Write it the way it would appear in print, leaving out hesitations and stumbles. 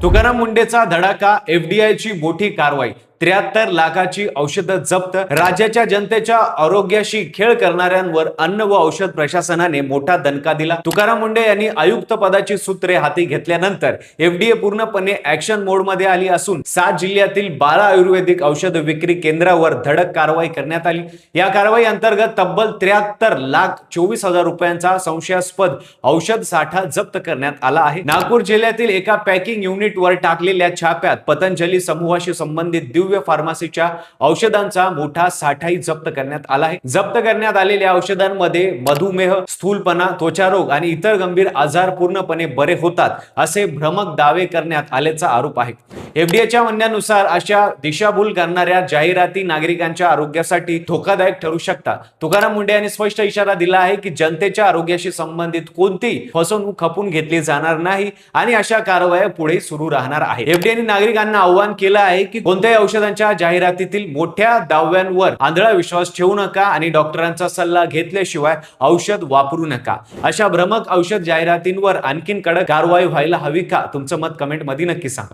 तुकाराम मुंढेचा धडाका, एफडीआयची मोठी कारवाई, 73 लाखाची औषधं जप्त. राज्याच्या जनतेच्या आरोग्याशी खेळ करणाऱ्यांवर अन्न व औषध प्रशासनाने मोठा दणका दिला. तुकाराम मुंढे यांनी आयुक्त पदाची सूत्रे हाती घेतल्यानंतर एफडीए पूर्णपणे ॲक्शन मोडमध्ये आली असून 7 जिल्ह्यातील 12 आयुर्वेदिक औषध विक्री केंद्रावर धडक कारवाई करण्यात आली. या कारवाई अंतर्गत तब्बल 73,24,000 रुपयांचा संशयास्पद औषध साठा जप्त करण्यात आला आहे. नागपूर जिल्ह्यातील एका पॅकिंग युनिटवर टाकलेल्या छाप्यात पतंजली समूहाशी संबंधित दिव्य फार्मसीच्या औषधांचा मोठा साठाही जप्त करण्यात आला आहे. जप्त करण्यात आलेल्या औषधांमध्ये मधुमेह, स्थूलपणा, त्वचारोग आणि इतर गंभीर आजार पूर्णपणे बरे होतात असे भ्रमक दावे करण्यात आल्याचा आरोप आहे. एफडीएच्या म्हणण्यानुसार अशा दिशाभूल करणाऱ्या जाहिराती नागरिकांच्या आरोग्यासाठी धोकादायक ठरू शकतात. तुकाराम मुंढे यांनी स्पष्ट इशारा दिला आहे की जनतेच्या आरोग्याशी संबंधित कोणतीही फसवणूक खपून घेतली जाणार नाही आणि अशा कारवाया पुढे सुरू राहणार आहेत. एफडीएने नागरिकांना आवाहन केलं आहे की कोणत्याही औषधांच्या जाहिरातीतील मोठ्या दाव्यांवर आंधळा विश्वास ठेवू नका आणि डॉक्टरांचा सल्ला घेतल्याशिवाय औषध वापरू नका. अशा भ्रमक औषध जाहिरातींवर आणखीन कडक कारवाई व्हायला हवी का? तुमचं मत कमेंट मध्ये नक्की सांगा.